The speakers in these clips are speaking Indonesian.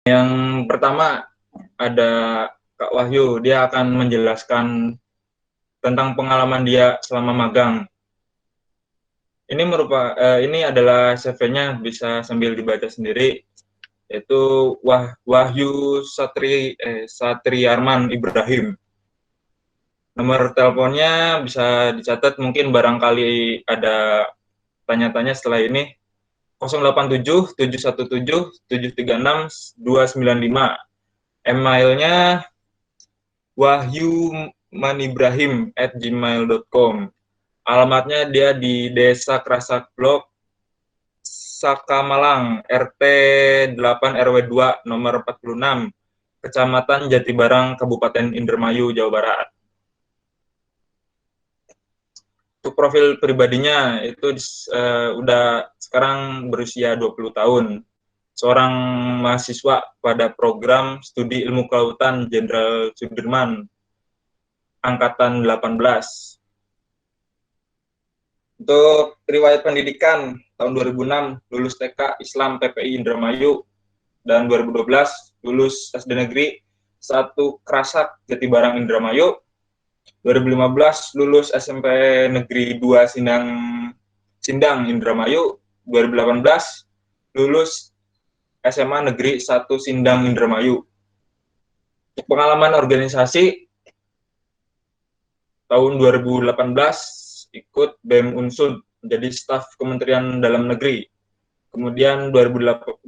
Yang pertama ada Kak Wahyu, dia akan menjelaskan tentang pengalaman dia selama magang. Ini adalah CV-nya, bisa sambil dibaca sendiri, yaitu Wahyu Satriarman Ibrahim. Nomor teleponnya bisa dicatat, mungkin barangkali ada tanya-tanya setelah ini. 087 717 736 295. Emailnya wahyumanibrahim@gmail.com. Alamatnya dia di Desa Krasak Blok, Sakamalang, RT 8 RW 2 nomor 46, Kecamatan Jatibarang, Kabupaten Indramayu, Jawa Barat. Untuk profil pribadinya itu udah sekarang berusia 20 tahun. Seorang mahasiswa pada program studi ilmu kelautan Jenderal Sudirman, angkatan 18. Untuk riwayat pendidikan, tahun 2006 lulus TK Islam PPI Indramayu, dan 2012 lulus SD Negeri 1 Krasak Jatibarang Indramayu. 2015 lulus SMP Negeri 2 Sindang Indramayu. 2018 lulus SMA Negeri 1 Sindang Indramayu. Pengalaman organisasi, tahun 2018 ikut BEM Unsud menjadi staf Kementerian Dalam Negeri. Kemudian 2019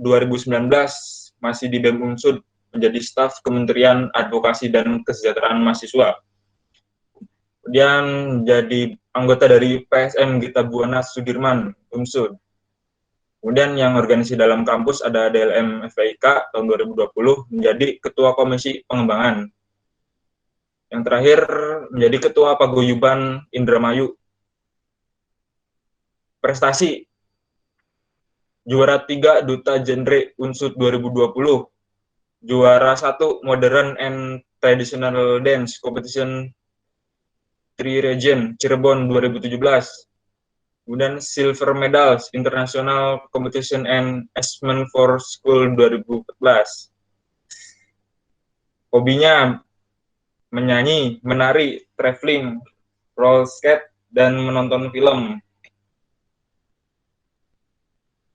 masih di BEM Unsud menjadi staf Kementerian Advokasi dan Kesejahteraan Mahasiswa. Kemudian menjadi anggota dari PSM Gita Buana Sudirman Unsud. Kemudian yang organisasi dalam kampus ada DLM FPIK tahun 2020 menjadi Ketua Komisi Pengembangan. Yang terakhir menjadi Ketua Paguyuban Indramayu. Prestasi, juara 3 Duta Genre Unsud 2020, juara 1 Modern and Traditional Dance Competition Tri Region Cirebon 2017, kemudian Silver Medals International Competition and Assessment for School 2014. Hobinya menyanyi, menari, traveling, roller skate, dan menonton film.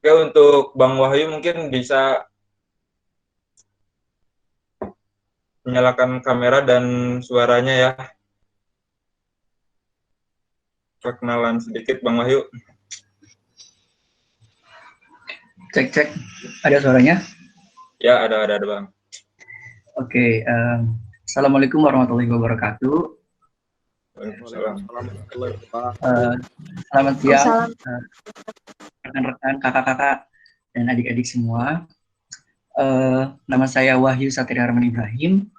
Oke, untuk Bang Wahyu mungkin bisa menyalakan kamera dan suaranya ya. Perkenalan sedikit Bang Wahyu. Cek, ada suaranya? Ya, ada Bang. Oke, Assalamualaikum warahmatullahi wabarakatuh. Selamat siang rekan-rekan, kakak-kakak, dan adik-adik semua. Nama saya Wahyu Satriarman Ibrahim,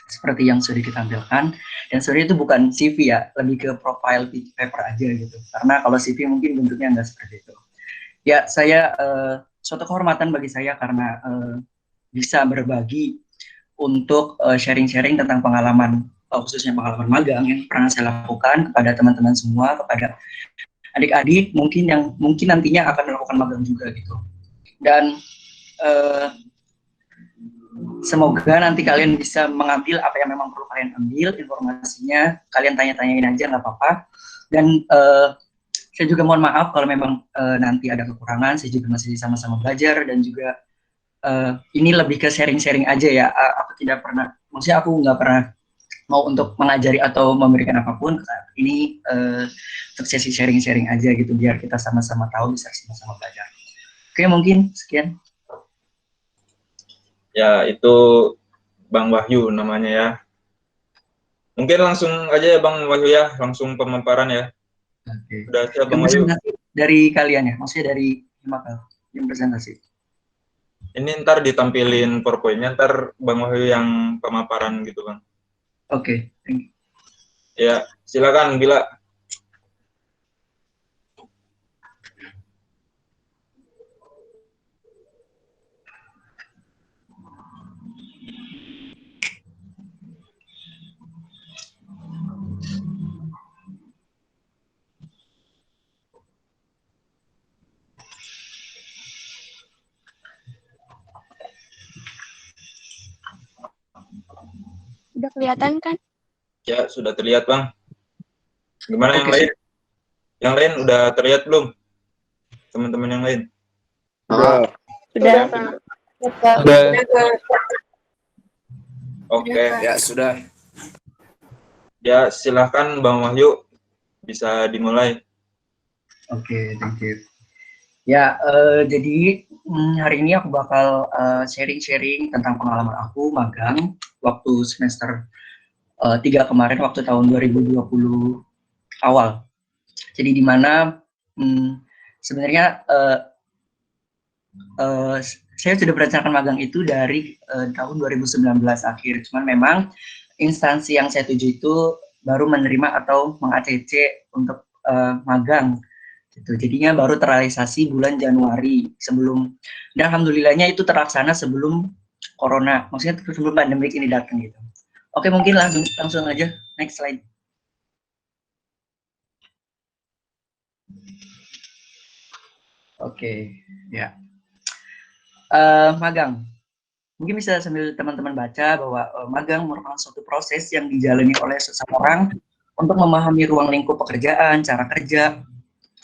seperti yang sudah ditampilkan. Dan sebenarnya itu bukan CV ya, lebih ke profile paper aja gitu. Karena kalau CV mungkin bentuknya nggak seperti itu. Ya, saya suatu kehormatan bagi saya karena bisa berbagi untuk sharing-sharing tentang pengalaman, khususnya pengalaman magang yang pernah saya lakukan kepada teman-teman semua, kepada adik-adik mungkin yang mungkin nantinya akan melakukan magang juga gitu. Dan semoga nanti kalian bisa mengambil apa yang memang perlu kalian ambil, informasinya kalian tanya-tanyain aja, nggak apa-apa. Dan saya juga mohon maaf kalau memang nanti ada kekurangan, saya juga masih sama-sama belajar, dan juga ini lebih ke sharing-sharing aja ya. Aku tidak pernah, maksudnya aku nggak pernah mau untuk mengajari atau memberikan apapun. Ini untuk sesi sharing-sharing aja gitu, biar kita sama-sama tahu, bisa sama-sama belajar. Oke, mungkin sekian. Ya, itu Bang Wahyu namanya ya. Mungkin langsung aja ya Bang Wahyu ya, langsung pemaparan ya. Oke. Udah siap Bang Yang Wahyu? presentasi dari kalian ya, maksudnya dari Himakal, yang presentasi. Ini ntar ditampilin PowerPoint-nya, ntar Bang Wahyu yang pemaparan gitu Bang. Oke, thank you. Ya, silakan Bila. Udah kelihatan kan? Ya, sudah terlihat, Bang. Gimana yang Oke, lain? Yang lain udah terlihat belum? Teman-teman yang lain? Sudah. Sudah. Oke. Ya, sudah. Ya, silahkan Bang Wahyu, bisa dimulai. Oke, thank you. Ya, jadi hari ini aku bakal sharing-sharing tentang pengalaman aku magang waktu semester 3 kemarin, waktu tahun 2020 awal. Jadi di mana sebenarnya saya sudah merencanakan magang itu dari tahun 2019 akhir. Cuman memang instansi yang saya tuju itu baru menerima atau meng-ACC untuk magang. Gitu. Jadinya baru terrealisasi bulan Januari sebelum, dan alhamdulillahnya itu terlaksana sebelum corona, maksudnya sebelum pandemik ini datang gitu. Oke, mungkin langsung aja next slide. Oke, ya. Magang. Mungkin bisa sambil teman-teman baca bahwa magang merupakan suatu proses yang dijalani oleh seseorang untuk memahami ruang lingkup pekerjaan, cara kerja,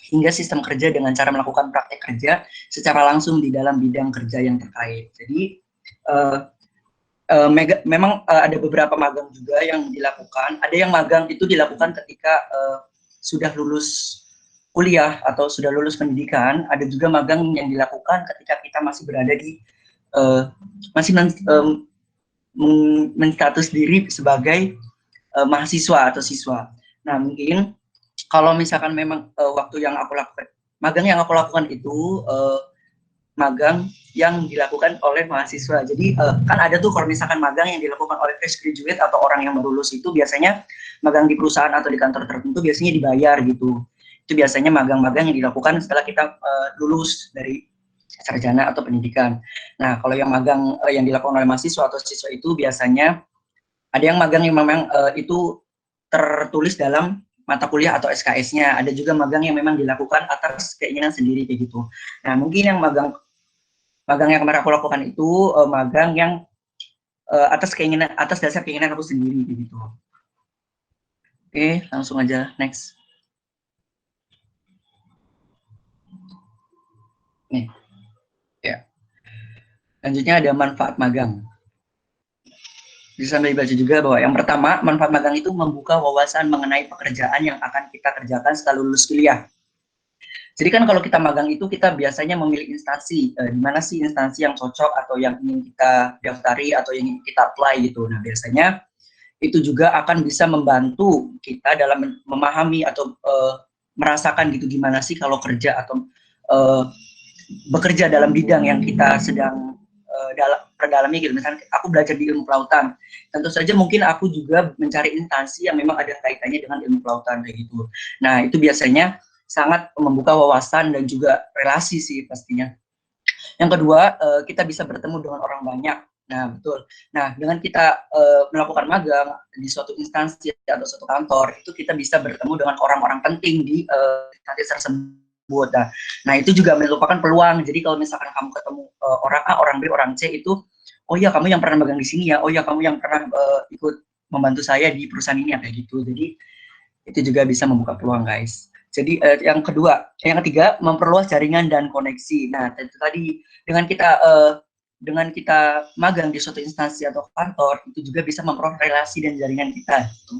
hingga sistem kerja dengan cara melakukan praktek kerja secara langsung di dalam bidang kerja yang terkait. Jadi memang ada beberapa magang juga yang dilakukan. Ada yang magang itu dilakukan ketika sudah lulus kuliah atau sudah lulus pendidikan. Ada juga magang yang dilakukan ketika kita masih berada di masih menstatus diri sebagai mahasiswa atau siswa. Nah, mungkin kalau misalkan memang waktu yang aku lakukan, magang yang aku lakukan itu magang yang dilakukan oleh mahasiswa. Jadi kan ada tuh kalau misalkan magang yang dilakukan oleh fresh graduate atau orang yang baru lulus itu biasanya magang di perusahaan atau di kantor tertentu biasanya dibayar gitu. Itu biasanya magang-magang yang dilakukan setelah kita lulus dari sarjana atau pendidikan. Nah, kalau yang magang yang dilakukan oleh mahasiswa atau siswa itu biasanya ada yang magang yang memang itu tertulis dalam mata kuliah atau SKS-nya. Ada juga magang yang memang dilakukan atas keinginan sendiri kayak gitu. Nah, mungkin yang magang yang kemarin aku lakukan itu magang yang atas dasar keinginan aku sendiri kayak gitu. Oke, langsung aja next. Nih. Ya. Selanjutnya ada manfaat magang. Bisa sambil dibaca juga bahwa yang pertama, manfaat magang itu membuka wawasan mengenai pekerjaan yang akan kita kerjakan setelah lulus kuliah. Jadi kan kalau kita magang itu kita biasanya memilih instansi, di mana sih instansi yang cocok atau yang ingin kita daftari atau yang ingin kita apply gitu. Nah, biasanya itu juga akan bisa membantu kita dalam memahami atau merasakan gitu gimana sih kalau kerja atau bekerja dalam bidang yang kita sedang perdalami gitu. Misalnya aku belajar di ilmu kelautan, tentu saja mungkin aku juga mencari instansi yang memang ada kaitannya dengan ilmu kelautan kayak gitu. Nah, itu biasanya sangat membuka wawasan dan juga relasi sih pastinya. Yang kedua, kita bisa bertemu dengan orang banyak. Nah, betul. Nah, dengan kita melakukan magang di suatu instansi atau suatu kantor, itu kita bisa bertemu dengan orang-orang penting di instansi tersebut. Nah, itu juga merupakan peluang. Jadi kalau misalkan kamu ketemu orang A, orang B, orang C itu, oh iya kamu yang pernah magang di sini ya, oh iya kamu yang pernah ikut membantu saya di perusahaan ini ya, kayak gitu. Jadi itu juga bisa membuka peluang, guys. Jadi yang ketiga memperluas jaringan dan koneksi. Nah, itu tadi dengan kita magang di suatu instansi atau kantor itu juga bisa memperluas relasi dan jaringan kita. Gitu.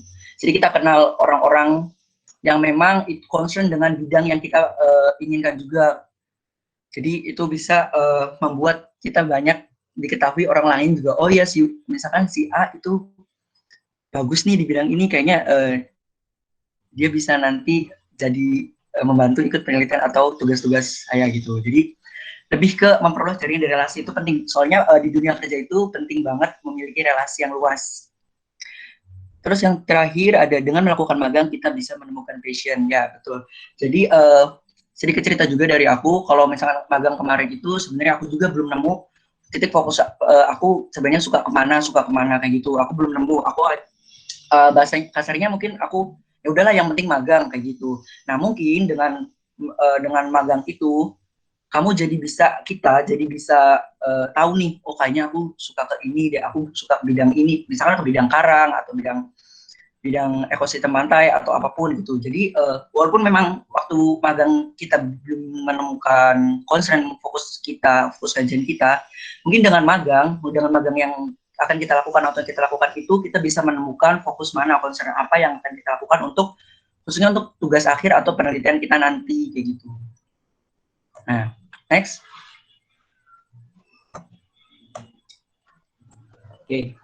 Jadi kita kenal orang-orang yang memang concern dengan bidang yang kita inginkan juga. Jadi itu bisa membuat kita banyak diketahui orang lain juga. Oh ya, misalkan si A itu bagus nih di bidang ini, kayaknya dia bisa nanti jadi membantu ikut penelitian atau tugas-tugas saya gitu. Jadi lebih ke memperluas jaringan dari relasi itu penting. Soalnya di dunia kerja itu penting banget memiliki relasi yang luas. Terus yang terakhir ada dengan melakukan magang kita bisa menemukan passion. Ya, betul. Jadi sedikit cerita juga dari aku, kalau misalkan magang kemarin itu sebenarnya aku juga belum nemu titik fokus aku sebenarnya suka kemana kayak gitu. Aku belum nemu. Aku bahasa kasarnya mungkin aku ya udahlah yang penting magang kayak gitu. Nah, mungkin dengan magang itu kamu kita jadi bisa tahu nih, oh kayaknya aku suka ke ini deh, aku suka ke bidang ini, misalkan ke bidang karang atau bidang ekosistem pantai atau apapun gitu. Jadi walaupun memang waktu magang kita belum menemukan concern fokus kajian kita, mungkin dengan magang yang akan kita lakukan atau kita lakukan itu, kita bisa menemukan fokus mana, concern apa yang akan kita lakukan untuk khususnya untuk tugas akhir atau penelitian kita nanti kayak gitu. Nah, next. Oke,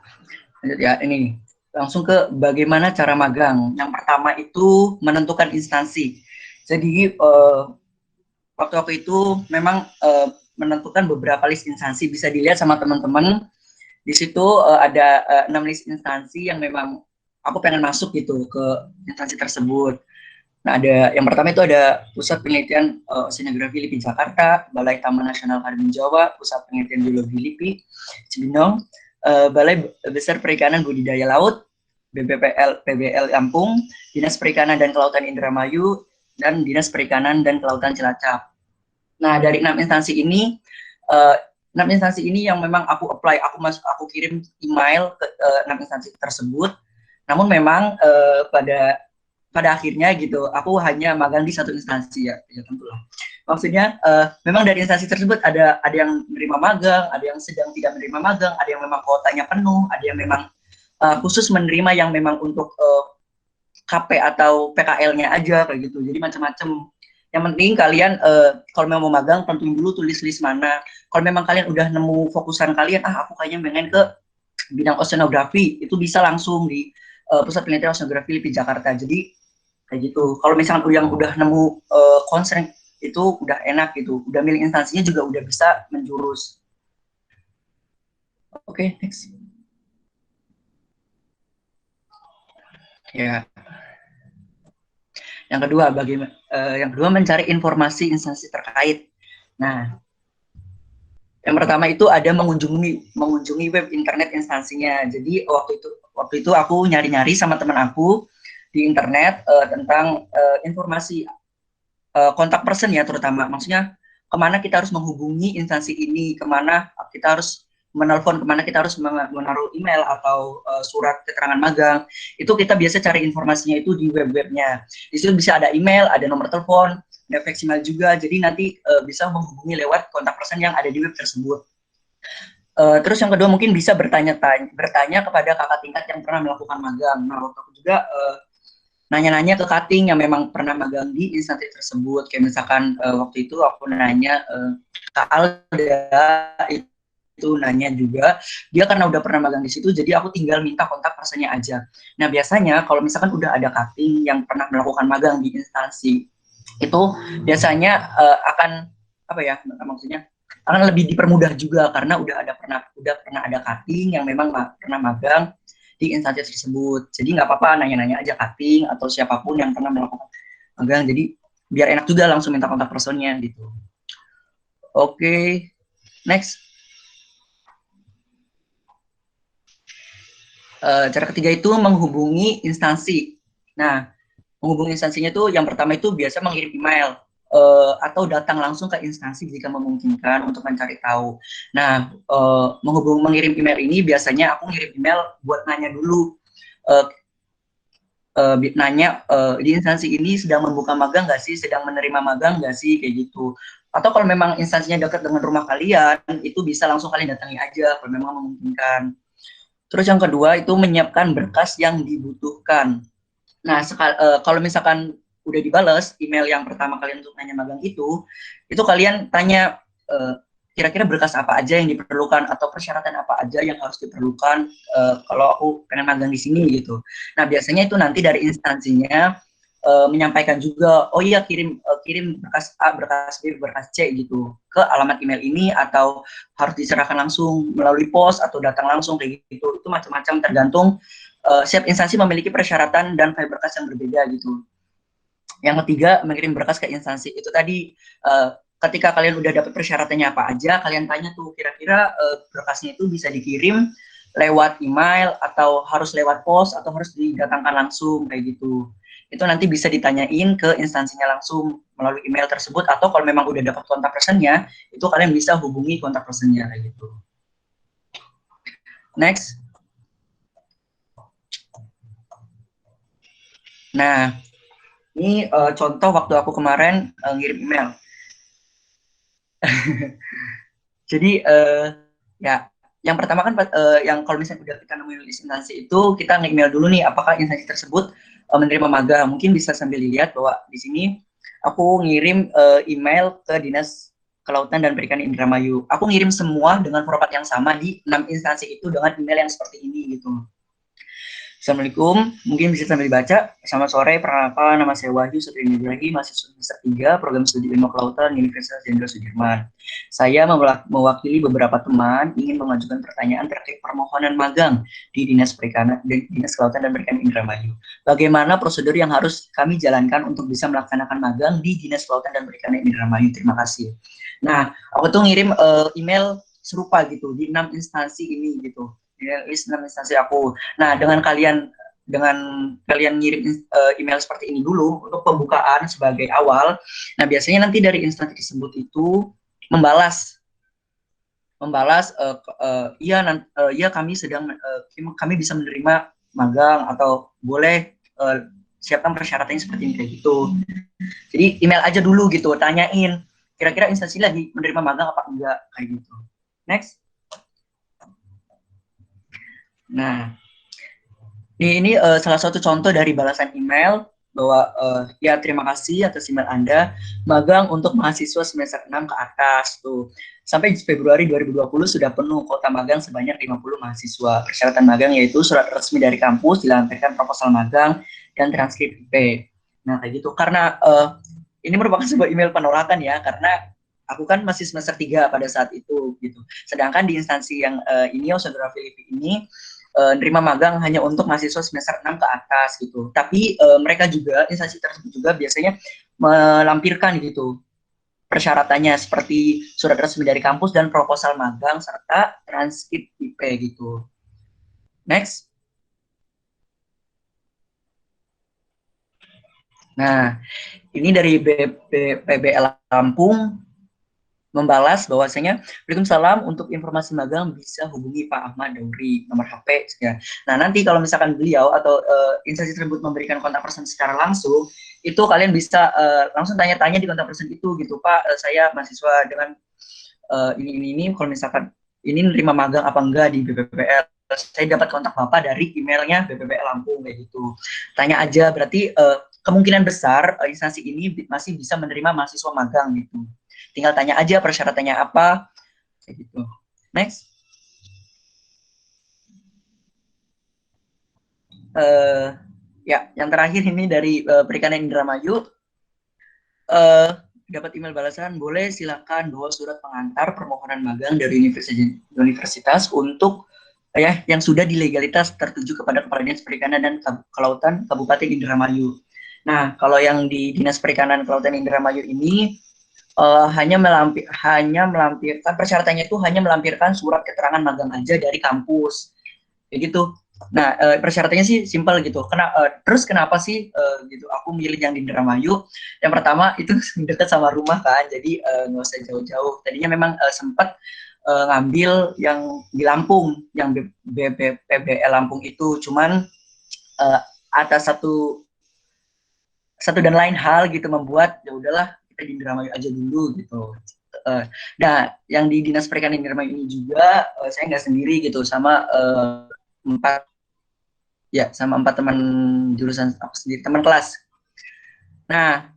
lanjut ya. Ini langsung ke bagaimana cara magang. Yang pertama itu menentukan instansi. Jadi waktu itu memang menentukan beberapa list instansi, bisa dilihat sama teman-teman. Di situ ada 6 list instansi yang memang aku pengen masuk gitu ke instansi tersebut. Nah, yang pertama itu ada Pusat Penelitian Oceanografi LIPI Jakarta, Balai Taman Nasional Karimun Jawa, Pusat Penelitian Biologi LIPI Cibinong, Balai Besar Perikanan Budidaya Laut, PBL Lampung, Dinas Perikanan dan Kelautan Indramayu, dan Dinas Perikanan dan Kelautan Cilacap. Nah, dari 6 instansi ini yang memang aku apply, aku kirim email ke 6 instansi tersebut. Namun memang pada akhirnya gitu, aku hanya magang di satu instansi ya tentulah. Maksudnya memang dari instansi tersebut ada yang menerima magang, ada yang sedang tidak menerima magang, ada yang memang kuotanya penuh, ada yang memang khusus menerima yang memang untuk KP atau PKL-nya aja kayak gitu. Jadi macam-macam. Yang penting kalian kalau memang mau magang, tentuin dulu tulis list mana. Kalau memang kalian udah nemu fokusan kalian, aku kayaknya pengen ke bidang oceanografi, itu bisa langsung di Pusat Penelitian Oceanografi LIPI Jakarta. Jadi kayak gitu. Kalau misalkan yang udah nemu concern itu udah enak gitu, udah milih instansinya juga udah bisa menjurus. Oke, next. Ya. Yang kedua mencari informasi instansi terkait. Nah, yang pertama itu ada mengunjungi web internet instansinya. Jadi waktu itu aku nyari-nyari sama teman aku di internet tentang informasi kontak person ya, terutama maksudnya kemana kita harus menghubungi instansi ini, kemana kita harus menelpon, kemana kita harus menaruh email atau surat keterangan magang. Itu kita biasa cari informasinya itu di web-webnya. Di situ bisa ada email, ada nomor telepon, ada fax email juga. Jadi nanti bisa menghubungi lewat kontak person yang ada di web tersebut. Terus yang kedua mungkin bisa bertanya kepada kakak tingkat yang pernah melakukan magang. Nah, waktu aku juga nanya-nanya ke cutting yang memang pernah magang di instansi tersebut. Kayak misalkan waktu itu aku nanya ke Alda, itu nanya juga, dia karena udah pernah magang di situ, jadi aku tinggal minta kontak personnya aja. Nah, biasanya kalau misalkan udah ada cutting yang pernah melakukan magang di instansi, itu biasanya akan maksudnya akan lebih dipermudah juga karena udah pernah ada cutting yang memang pernah magang di instansi tersebut. Jadi nggak apa-apa nanya-nanya aja cutting atau siapapun yang pernah melakukan magang. Jadi biar enak juga langsung minta kontak personnya gitu. Oke, next. Cara ketiga itu menghubungi instansi. Nah, menghubungi instansinya itu yang pertama itu biasa mengirim email atau datang langsung ke instansi jika memungkinkan untuk mencari tahu. Nah, mengirim email ini biasanya aku ngirim email buat nanya dulu, di instansi ini sedang membuka magang nggak sih, sedang menerima magang nggak sih, kayak gitu. Atau kalau memang instansinya dekat dengan rumah kalian, itu bisa langsung kalian datangi aja kalau memang memungkinkan. Terus yang kedua itu menyiapkan berkas yang dibutuhkan. Nah, kalau misalkan udah dibales email yang pertama kalian untuk nanya magang itu kalian tanya kira-kira berkas apa aja yang diperlukan atau persyaratan apa aja yang harus diperlukan kalau aku pengen magang di sini gitu. Nah, biasanya itu nanti dari instansinya menyampaikan juga, oh iya kirim berkas A, berkas B, berkas C gitu ke alamat email ini, atau harus diserahkan langsung melalui pos atau datang langsung kayak gitu. Itu macam-macam tergantung setiap instansi memiliki persyaratan dan file berkas yang berbeda gitu. Yang ketiga, mengirim berkas ke instansi. Itu tadi ketika kalian udah dapat persyaratannya apa aja, kalian tanya tuh kira-kira berkasnya itu bisa dikirim lewat email atau harus lewat pos atau harus didatangkan langsung kayak gitu. itu nanti bisa ditanyain ke instansinya langsung melalui email tersebut, atau kalau memang udah dapat kontak personnya, itu kalian bisa hubungi kontak personnya kayak gitu. Next. Nah, ini contoh waktu aku kemarin ngirim email. Jadi ya, yang pertama kan yang kalau misalnya udah kita nemuin list instansi itu, kita nge-email dulu nih apakah instansi tersebut menerima magang. Mungkin bisa sambil dilihat bahwa di sini aku ngirim email ke Dinas Kelautan dan Perikanan Indramayu. Aku ngirim semua dengan format yang sama di 6 instansi itu dengan email yang seperti ini gitu. Assalamualaikum, mungkin bisa sambil dibaca. Selamat sore, perkenalkan nama saya Wahyu Satria Ibrahim, mahasiswa semester 3, program studi ilmu kelautan Universitas Jenderal Sudirman. Saya mewakili beberapa teman ingin mengajukan pertanyaan terkait permohonan magang di Dinas Kelautan dan Perikanan Indramayu. Bagaimana prosedur yang harus kami jalankan untuk bisa melaksanakan magang di Dinas Kelautan dan Perikanan Indramayu? Terima kasih. Nah, aku tuh ngirim email serupa gitu di 6 instansi ini gitu. List 6 instansi aku. Nah, dengan kalian ngirim email seperti ini dulu untuk pembukaan sebagai awal. Nah, biasanya nanti dari instansi tersebut itu membalas iya kami bisa menerima magang, atau boleh siapkan persyaratannya seperti ini kayak gitu. Jadi email aja dulu gitu, tanyain kira-kira instansi lagi menerima magang apa enggak kayak gitu. Next. Nah, ini salah satu contoh dari balasan email bahwa ya terima kasih atas email Anda, magang untuk mahasiswa semester 6 ke atas tuh. Sampai Februari 2020 sudah penuh kuota magang sebanyak 50 mahasiswa. Persyaratan magang yaitu surat resmi dari kampus, dilampirkan proposal magang, dan transkrip IP. Nah, kayak gitu. Karena ini merupakan sebuah email penolakan ya, karena aku kan masih semester 3 pada saat itu gitu. Sedangkan di instansi yang ini, Saudara Filipi ini, nerima magang hanya untuk mahasiswa semester 6 ke atas gitu. Tapi mereka juga, instansi tersebut juga biasanya melampirkan gitu persyaratannya seperti surat resmi dari kampus dan proposal magang serta transkrip IP gitu. Next. Nah, ini dari PBL Lampung membalas bahwasanya, Waalaikumsalam, untuk informasi magang bisa hubungi Pak Ahmad Dauri, nomor HP ya. Nah, nanti kalau misalkan beliau atau instansi tersebut memberikan kontak person secara langsung, itu kalian bisa langsung tanya-tanya di kontak person itu gitu, Pak, saya mahasiswa dengan ini kalau misalkan ini nerima magang apa enggak di BPPL, saya dapat kontak Bapak dari emailnya BPPL Lampung kayak gitu. Tanya aja, berarti kemungkinan besar instansi ini masih bisa menerima mahasiswa magang gitu. Tinggal tanya aja persyaratannya apa, kayak gitu. Next. Ya, yang terakhir ini dari Perikanan Indramayu. Dapat email balasan, boleh silakan bawa surat pengantar permohonan magang dari universitas untuk ya yang sudah dilegalitas tertuju kepada Kepala Dinas Perikanan dan Kelautan Kabupaten Indramayu. Nah, kalau yang di Dinas Perikanan Kelautan Indramayu ini hanya melampirkan persyaratannya itu hanya melampirkan surat keterangan magang aja dari kampus kayak gitu. Nah, persyaratannya sih simpel gitu. Terus kenapa sih gitu aku milih yang di Indramayu? Yang pertama itu dekat sama rumah kan, jadi nggak usah jauh-jauh. Tadinya memang sempat ngambil yang di Lampung, yang PBL Lampung itu, cuman atas satu dan lain hal gitu membuat ya udahlah kita di Indramayu aja dulu gitu. Nah, yang di Dinas Perikanan Indramayu ini juga saya nggak sendiri gitu, sama empat teman jurusan aku sendiri, teman kelas. Nah,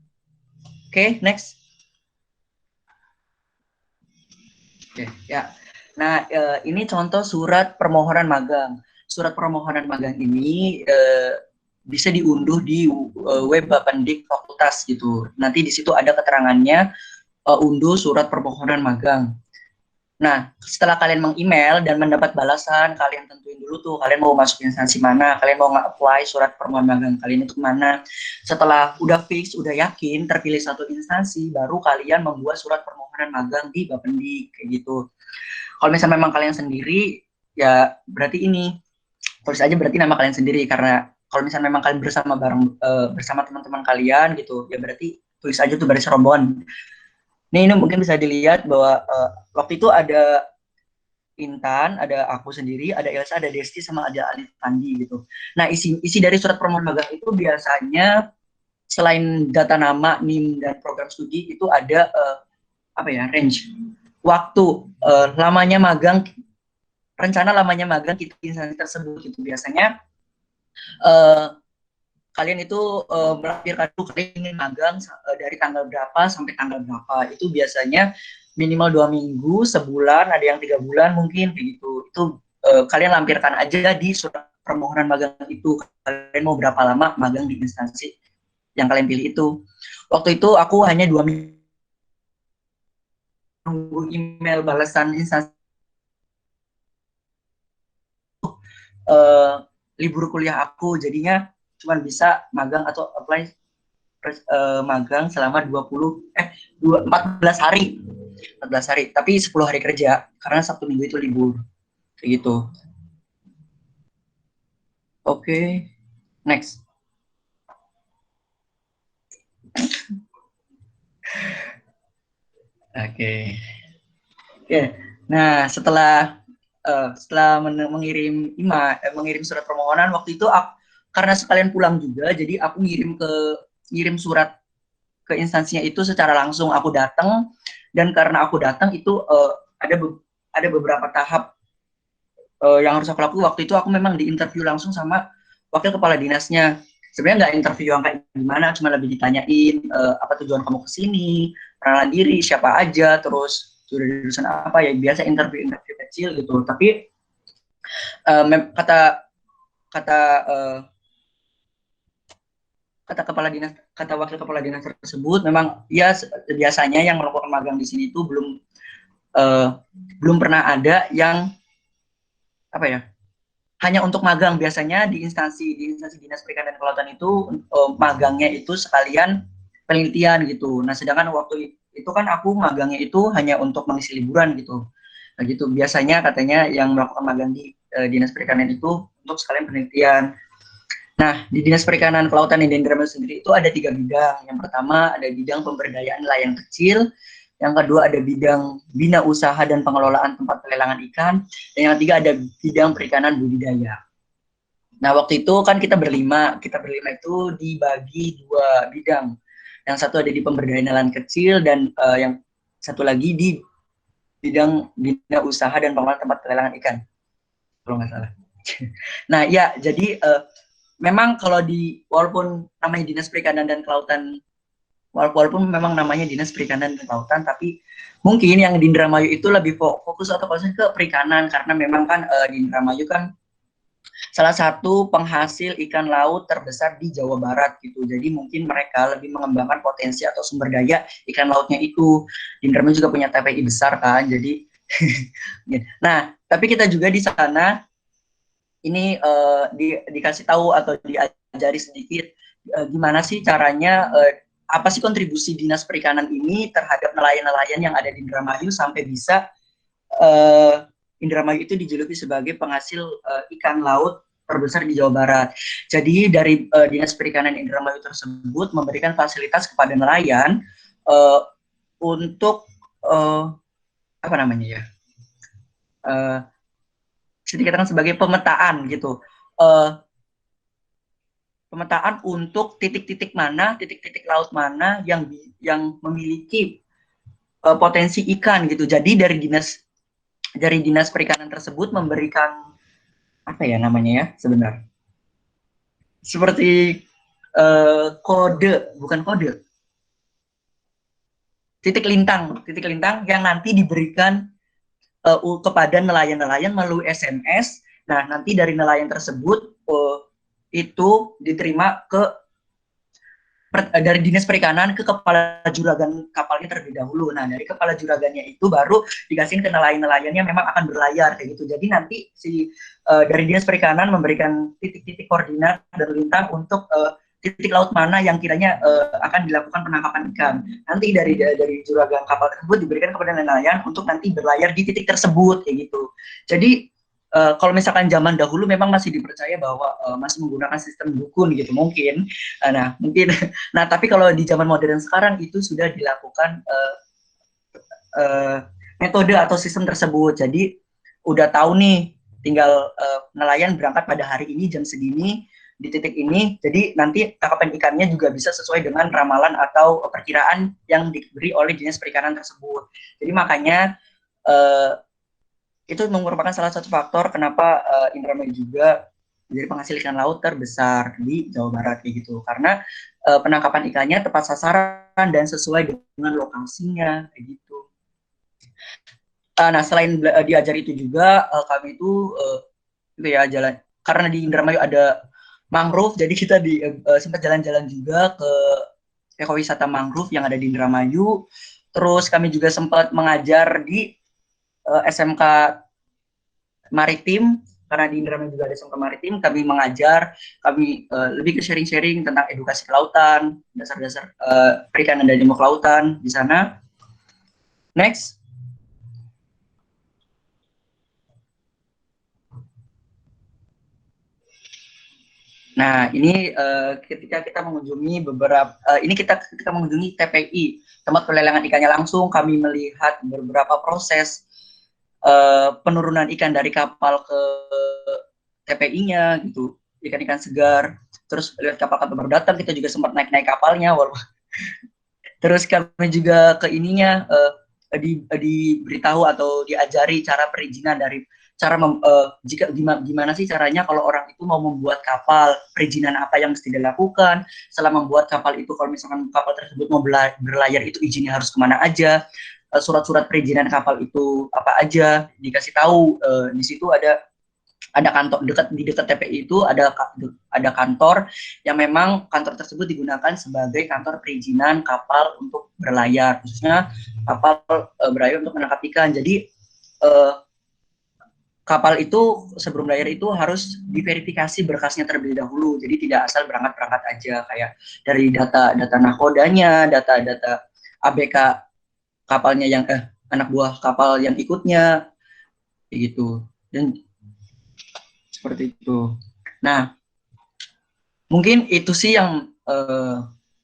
oke, next. Oke, ya. Nah, ini contoh surat permohonan magang. Surat permohonan magang ini bisa diunduh di web Bapendik Fakultas gitu. Nanti di situ ada keterangannya, unduh surat permohonan magang. Nah, setelah kalian meng-email dan mendapat balasan, kalian tentuin dulu tuh kalian mau masuk instansi mana, kalian mau nge-apply surat permohonan magang kalian itu kemana. Setelah udah fix, udah yakin terpilih satu instansi, baru kalian membuat surat permohonan magang di Bapendik kayak gitu. Kalau misalnya memang kalian sendiri, ya berarti ini tulis aja berarti nama kalian sendiri, karena kalau misalnya memang kalian bersama teman-teman kalian gitu, ya berarti tulis aja tuh baris rombongan. Ini mungkin bisa dilihat bahwa waktu itu ada Intan, ada aku sendiri, ada Elsa, ada Desti, sama ada Alif Pandi gitu. Nah, isi dari surat permohonan magang itu biasanya selain data nama, NIM, dan program studi itu ada range waktu lamanya magang, rencana lamanya magang kita instansi tersebut gitu. Biasanya kalian itu melampirkan dulu kalian ingin magang dari tanggal berapa sampai tanggal berapa. Itu biasanya minimal 2 minggu, sebulan, ada yang 3 bulan mungkin kayak gitu. Itu kalian lampirkan aja di surat permohonan magang itu. Kalian mau berapa lama magang di instansi yang kalian pilih itu. Waktu itu aku hanya 2 minggu nunggu email balasan instansi libur kuliah aku, jadinya cuma bisa magang atau apply magang selama 14 hari. 14 hari, tapi 10 hari kerja karena Sabtu Minggu itu libur. Kayak gitu. Oke. Next. Oke. Nah, setelah mengirim surat permohonan, waktu itu karena sekalian pulang juga, jadi aku ngirim surat ke instansinya itu secara langsung. Aku datang, dan karena aku datang itu ada beberapa tahap yang harus aku lakukan. Waktu itu aku memang diinterview langsung sama wakil kepala dinasnya. Sebenarnya nggak interview yang kayak gimana, cuma lebih ditanyain apa tujuan kamu ke sini, perkenalan diri, siapa aja, terus sudah jurusan apa, ya biasa interview kecil gitu. Tapi kata wakil kepala dinas tersebut, memang ya biasanya yang melakukan magang di sini itu belum pernah ada yang hanya untuk magang. Biasanya di instansi Dinas Perikanan dan Kelautan itu magangnya itu sekalian penelitian gitu. Nah, sedangkan waktu itu kan aku magangnya itu hanya untuk mengisi liburan gitu. Nah, gitu biasanya katanya yang melakukan magang di Dinas Perikanan itu untuk sekalian penelitian. Nah, di Dinas Perikanan, Kelautan, dan Indramayu sendiri itu ada 3 bidang. Yang pertama ada bidang pemberdayaan nelayan kecil, yang kedua ada bidang bina usaha dan pengelolaan tempat pelelangan ikan, dan yang ketiga ada bidang perikanan budidaya. Nah, waktu itu kan kita berlima itu dibagi 2 bidang. Yang satu ada di pemberdayaan nelayan kecil, dan yang satu lagi di bidang bina usaha dan pengelolaan tempat pelelangan ikan, kalau nggak salah. Nah, ya, jadi memang kalau walaupun namanya Dinas Perikanan dan Kelautan, walaupun memang namanya Dinas Perikanan dan Kelautan, tapi mungkin yang di Indramayu itu lebih fokus atau konsen ke perikanan, karena memang kan di Indramayu kan salah satu penghasil ikan laut terbesar di Jawa Barat gitu. Jadi mungkin mereka lebih mengembangkan potensi atau sumber daya ikan lautnya itu. Di Indramayu juga punya TPI besar kan, jadi nah, tapi kita juga di sana ini dikasih tahu atau diajari sedikit gimana sih caranya, apa sih kontribusi Dinas Perikanan ini terhadap nelayan-nelayan yang ada di Indramayu sampai bisa Indramayu itu dijuluki sebagai penghasil ikan laut terbesar di Jawa Barat. Jadi dari Dinas Perikanan Indramayu tersebut memberikan fasilitas kepada nelayan untuk dikatakan sebagai pemetaan gitu. Pemetaan untuk titik-titik laut mana yang memiliki potensi ikan gitu. Jadi dari Dinas Perikanan tersebut memberikan seperti titik lintang yang nanti diberikan kepada nelayan-nelayan melalui SMS. Nah, nanti dari nelayan tersebut itu diterima dari Dinas Perikanan ke kepala juragan kapalnya terlebih dahulu. Nah, dari kepala juragannya itu baru dikasihin ke nelayan-nelayan yang memang akan berlayar kayak gitu. Jadi nanti dari Dinas Perikanan memberikan titik-titik koordinat dan lintang untuk titik laut mana yang kiranya akan dilakukan penangkapan ikan. Nanti dari juragan kapal tersebut diberikan kepada nelayan untuk nanti berlayar di titik tersebut kayak gitu. Jadi kalau misalkan zaman dahulu memang masih dipercaya bahwa masih menggunakan sistem dukun gitu mungkin. Nah mungkin, nah tapi kalau di zaman modern sekarang itu sudah dilakukan metode atau sistem tersebut. Jadi udah tahu nih, tinggal nelayan berangkat pada hari ini jam segini di titik ini. Jadi nanti tangkapan ikannya juga bisa sesuai dengan ramalan atau perkiraan yang diberi oleh dinas perikanan tersebut. Jadi makanya itu merupakan salah satu faktor kenapa Indramayu juga menjadi penghasil ikan laut terbesar di Jawa Barat kayak gitu. Karena penangkapan ikannya tepat sasaran dan sesuai dengan lokasinya kayak gitu. Nah selain diajar itu juga kami itu ya jalan, karena di Indramayu ada mangrove, jadi kita sempat jalan-jalan juga ke ekowisata mangrove yang ada di Indramayu. Terus kami juga sempat mengajar di SMK Maritim, karena di Indramayu juga ada SMK Maritim. Kami mengajar, kami lebih ke sharing-sharing tentang edukasi kelautan, dasar-dasar perikanan dan ilmu kelautan di sana. Next. Nah, ini ketika kita mengunjungi ini kita mengunjungi TPI, tempat pelelangan ikannya langsung, kami melihat beberapa proses penurunan ikan dari kapal ke TPI-nya gitu, ikan-ikan segar. Terus lihat kapal-kapal baru datang, kita juga sempat naik-naik kapalnya, terus kami juga ke ininya diberitahu atau diajari cara perizinan dari cara gimana sih caranya kalau orang itu mau membuat kapal, perizinan apa yang mesti dilakukan setelah membuat kapal itu. Kalau misalkan kapal tersebut mau berlayar itu izinnya harus kemana aja, surat-surat perizinan kapal itu apa aja dikasih tahu. Di situ ada kantor di dekat TPI itu ada kantor yang memang kantor tersebut digunakan sebagai kantor perizinan kapal untuk berlayar, khususnya kapal berlayar untuk menangkap ikan. Jadi kapal itu sebelum layar itu harus diverifikasi berkasnya terlebih dahulu. Jadi tidak asal berangkat aja, kayak dari data nakodanya, data ABK kapalnya yang anak buah kapal yang ikutnya gitu. Dan seperti itu. Nah, mungkin itu sih yang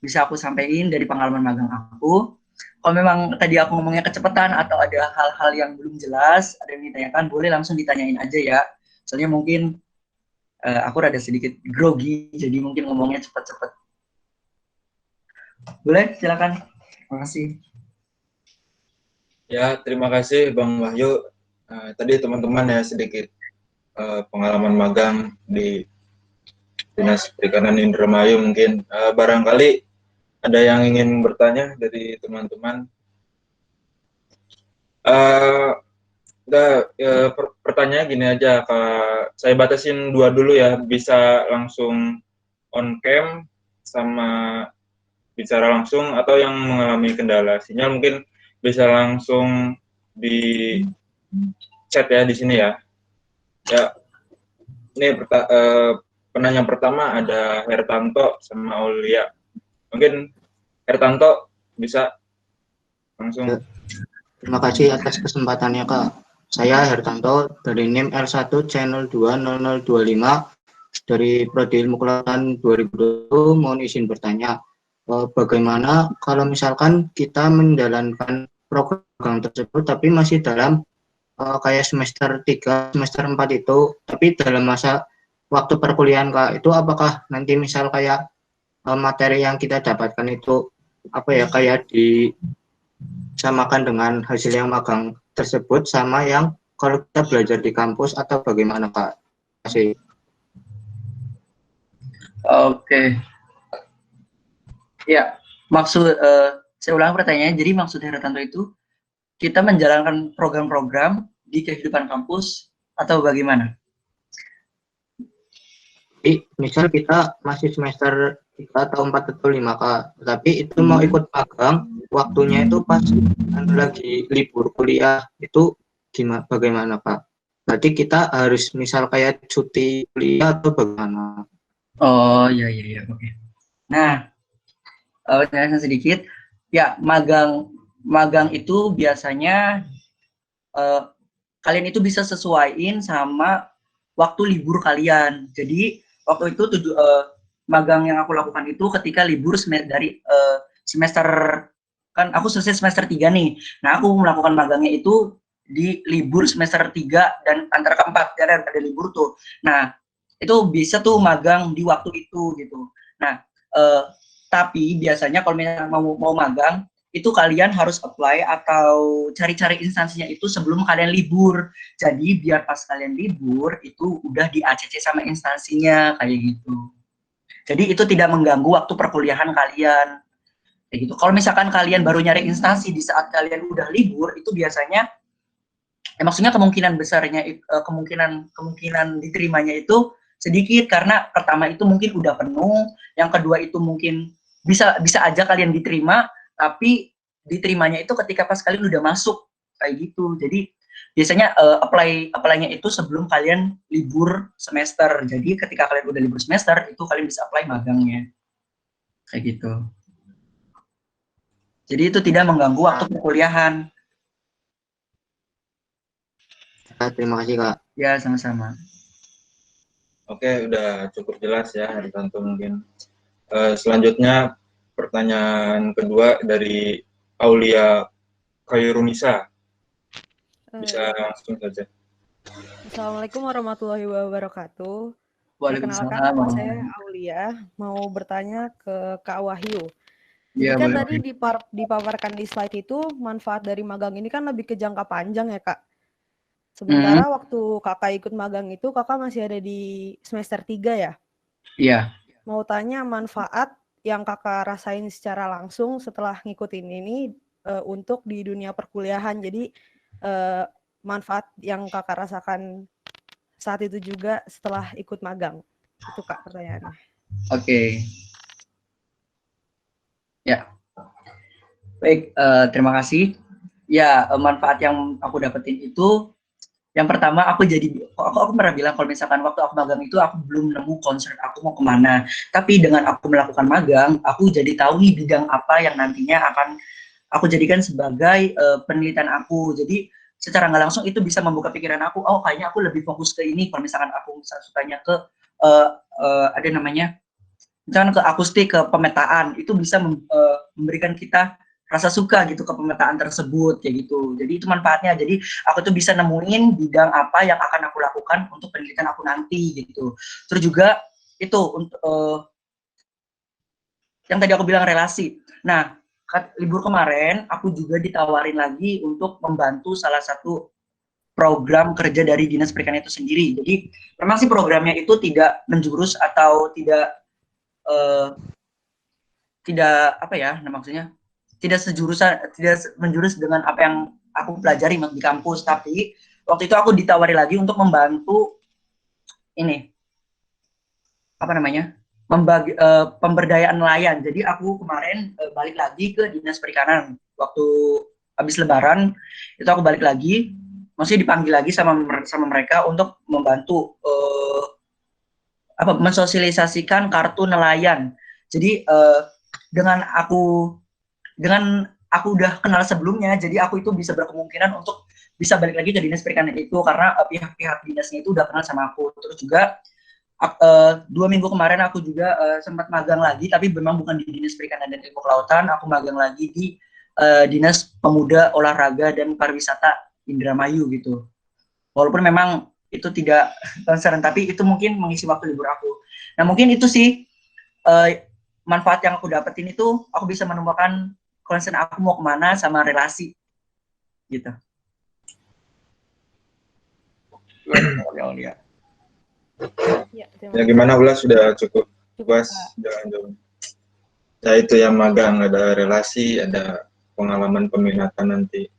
bisa aku sampaikan dari pengalaman magang aku. Kalau memang tadi aku ngomongnya kecepatan atau ada hal-hal yang belum jelas, ada yang ditanyakan, boleh langsung ditanyain aja ya. Soalnya mungkin aku rada sedikit grogi, jadi mungkin ngomongnya cepat-cepat. Boleh, silakan. Terima kasih. Ya, terima kasih Bang Wahyu. Tadi teman-teman ya sedikit pengalaman magang di Dinas Perikanan Indramayu mungkin. Barangkali ada yang ingin bertanya dari teman-teman. Pertanyaan gini aja, saya batasin 2 dulu ya, bisa langsung on cam sama bicara langsung, atau yang mengalami kendala sinyal mungkin bisa langsung di chat ya di sini ya. Ya, ini penanya pertama ada Hertanto sama Aulia. Mungkin Hertanto bisa langsung. Terima kasih atas kesempatannya Kak. Saya Hertanto dari NIM L1 channel 20025 dari Prodi Ilmu Kelautan 2020. Mohon izin bertanya, bagaimana kalau misalkan kita menjalankan program tersebut tapi masih dalam kayak semester 3, semester 4 itu, tapi dalam masa waktu perkuliahan Kak, itu apakah nanti misal kayak materi yang kita dapatkan itu apa ya, kayak disamakan dengan hasil yang magang tersebut sama yang kalau kita belajar di kampus, atau bagaimana Kak? Terima kasih. Oke. Ya, maksud saya ulang pertanyaannya. Jadi maksud Hertanto itu kita menjalankan program-program di kehidupan kampus atau bagaimana? Misal kita masih semester 3 atau 4 atau 5 Kak, tapi itu mau ikut magang, waktunya itu pas lagi libur kuliah, itu bagaimana Kak? Berarti kita harus misal kayak cuti kuliah atau bagaimana? Oh iya oke. Nah, penjelasan sedikit. Ya, magang itu biasanya kalian itu bisa sesuaiin sama waktu libur kalian. Jadi waktu itu magang yang aku lakukan itu ketika libur dari semester, kan aku selesai semester 3 nih. Nah, aku melakukan magangnya itu di libur semester 3 dan antara keempat, ya ada libur tuh. Nah, itu bisa tuh magang di waktu itu gitu. Nah, tapi biasanya kalau misalnya mau magang, itu kalian harus apply atau cari-cari instansinya itu sebelum kalian libur. Jadi biar pas kalian libur itu udah di ACC sama instansinya kayak gitu. Jadi itu tidak mengganggu waktu perkuliahan kalian. Kayak gitu. Kalau misalkan kalian baru nyari instansi di saat kalian udah libur, itu biasanya maksudnya kemungkinan besarnya kemungkinan diterimanya itu sedikit, karena pertama itu mungkin udah penuh, yang kedua itu mungkin bisa aja kalian diterima, tapi diterimanya itu ketika pas kalian udah masuk kayak gitu. Jadi biasanya apply-nya itu sebelum kalian libur semester. Jadi ketika kalian udah libur semester itu kalian bisa apply magangnya kayak gitu. Jadi itu tidak mengganggu waktu perkuliahan. Terima kasih Kak. Ya, sama-sama. Oke, udah cukup jelas ya Hartanto mungkin. Selanjutnya pertanyaan kedua dari Aulia Khairunisa. Bisa langsung saja. Assalamualaikum warahmatullahi wabarakatuh. Waalaikumsalam. Perkenalkan, nama saya Aulia, mau bertanya ke Kak Wahyu. Jadi Ya, kan boleh. tadi dipaparkan di slide itu manfaat dari magang ini kan lebih ke jangka panjang ya Kak. Sementara waktu Kakak ikut magang itu Kakak masih ada di semester 3 ya? Iya. Mau tanya manfaat yang Kakak rasain secara langsung setelah ngikutin ini untuk di dunia perkuliahan. Jadi manfaat yang Kakak rasakan saat itu juga setelah ikut magang. Itu Kak pertanyaannya. Oke. Ya. Baik, terima kasih. Ya, manfaat yang aku dapetin itu, yang pertama aku pernah bilang kalau misalkan waktu aku magang itu aku belum nemu concern aku mau kemana. Tapi dengan aku melakukan magang, aku jadi tahu nih bidang apa yang nantinya akan aku jadikan sebagai penelitian aku. Jadi secara nggak langsung itu bisa membuka pikiran aku, oh kayaknya aku lebih fokus ke ini. Kalau misalkan aku sukanya ke ada namanya, misalkan ke akustik, ke pemetaan, itu bisa memberikan kita rasa suka gitu ke pemetaan tersebut kayak gitu. Jadi itu manfaatnya. Jadi aku tuh bisa nemuin bidang apa yang akan aku lakukan untuk penelitian aku nanti gitu. Terus juga itu untuk yang tadi aku bilang relasi. Nah, libur kemarin aku juga ditawarin lagi untuk membantu salah satu program kerja dari Dinas Perikanan itu sendiri. Jadi memang sih programnya itu tidak menjurus atau tidak apa ya maksudnya, tidak menjurus dengan apa yang aku pelajari di kampus, tapi waktu itu aku ditawari lagi untuk membantu ini apa namanya, pemberdayaan nelayan. Jadi aku kemarin balik lagi ke Dinas Perikanan waktu habis Lebaran, itu aku balik lagi, maksudnya dipanggil lagi sama mereka untuk membantu mensosialisasikan kartu nelayan. Jadi dengan aku udah kenal sebelumnya, jadi aku itu bisa berkemungkinan untuk bisa balik lagi ke Dinas Perikanan itu karena pihak-pihak dinasnya itu udah kenal sama aku. Terus juga 2 minggu kemarin aku juga sempat magang lagi, tapi memang bukan di Dinas Perikanan dan Ilmu Kelautan, aku magang lagi di Dinas Pemuda, Olahraga dan Pariwisata Indramayu gitu. Walaupun memang itu tidak concern, tapi itu mungkin mengisi waktu libur aku. Nah mungkin itu sih manfaat yang aku dapetin, itu aku bisa menemukan concern aku mau kemana sama relasi gitu. Ya gimana Ulas, sudah cukup puas jalan-jalan. Ya itu yang magang, ada relasi, ada pengalaman peminatan nanti.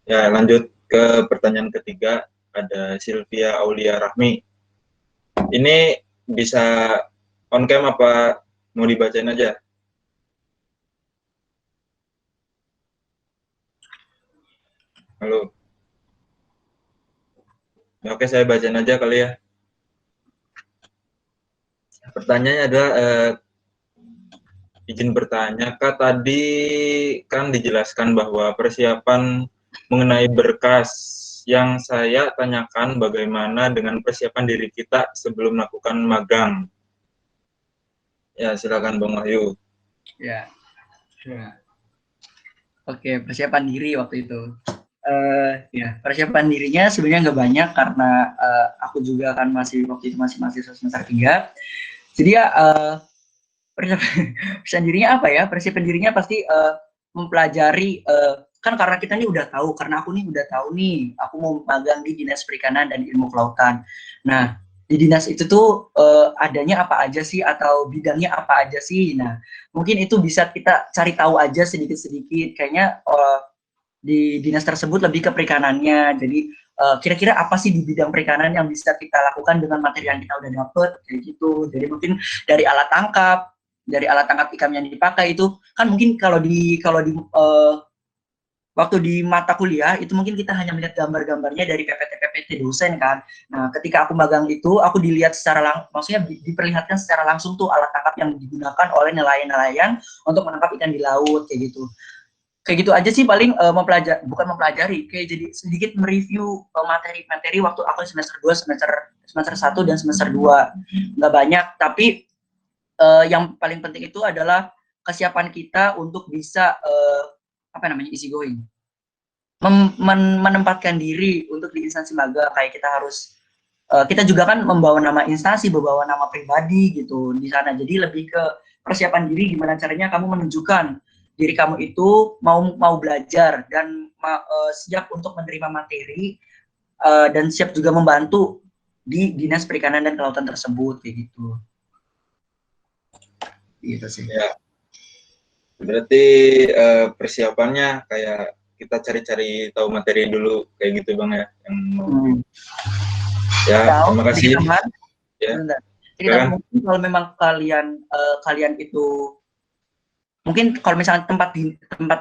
Ya lanjut ke pertanyaan ketiga, ada Sylvia Aulia Rahmi. Ini bisa on cam apa mau dibacain aja? Halo. Ya, oke, saya bacain aja kali ya. Pertanyaannya adalah izin bertanya, Kak, tadi kan dijelaskan bahwa persiapan mengenai berkas yang saya tanyakan bagaimana dengan persiapan diri kita sebelum melakukan magang. Ya, silakan Bang Wahyu. Ya. Oke, persiapan diri waktu itu. Ya, persiapan dirinya sebenarnya nggak banyak karena aku juga kan waktu itu masih mahasiswa semester 3. Jadi ya persiapan dirinya apa ya? Persiapan dirinya pasti mempelajari kan karena kita nih udah tahu, karena aku nih udah tahu nih, aku mau magang di Dinas Perikanan dan Ilmu Kelautan. Nah, di dinas itu tuh adanya apa aja sih atau bidangnya apa aja sih? Nah, mungkin itu bisa kita cari tahu aja sedikit-sedikit. Kayaknya di dinas tersebut lebih ke perikanannya. Jadi kira-kira apa sih di bidang perikanan yang bisa kita lakukan dengan materi yang kita udah dapet kayak gitu. Jadi mungkin dari alat tangkap ikan yang dipakai itu kan mungkin kalau di waktu di mata kuliah itu mungkin kita hanya melihat gambar-gambarnya dari PPT dosen kan. Nah, ketika aku magang itu aku dilihat maksudnya diperlihatkan secara langsung tuh alat tangkap yang digunakan oleh nelayan-nelayan untuk menangkap ikan di laut kayak gitu. Kayak gitu aja sih paling bukan mempelajari, kayak jadi sedikit mereview materi-materi waktu aku semester 2, semester 1 dan semester 2. Nggak banyak, tapi yang paling penting itu adalah kesiapan kita untuk bisa easy going, menempatkan diri untuk di instansi magang. Kayak kita harus kita juga kan membawa nama instansi, membawa nama pribadi gitu di sana. Jadi lebih ke persiapan diri, gimana caranya kamu menunjukkan diri kamu itu mau belajar dan siap untuk menerima materi dan siap juga membantu di Dinas Perikanan dan Kelautan tersebut kayak gitu. Gitu sih. Ya. Berarti persiapannya kayak kita cari-cari tahu materi dulu kayak gitu Bang ya. Ya, terima kasih. Ya. Jadi mungkin kalau memang kalian itu mungkin kalau misalnya tempat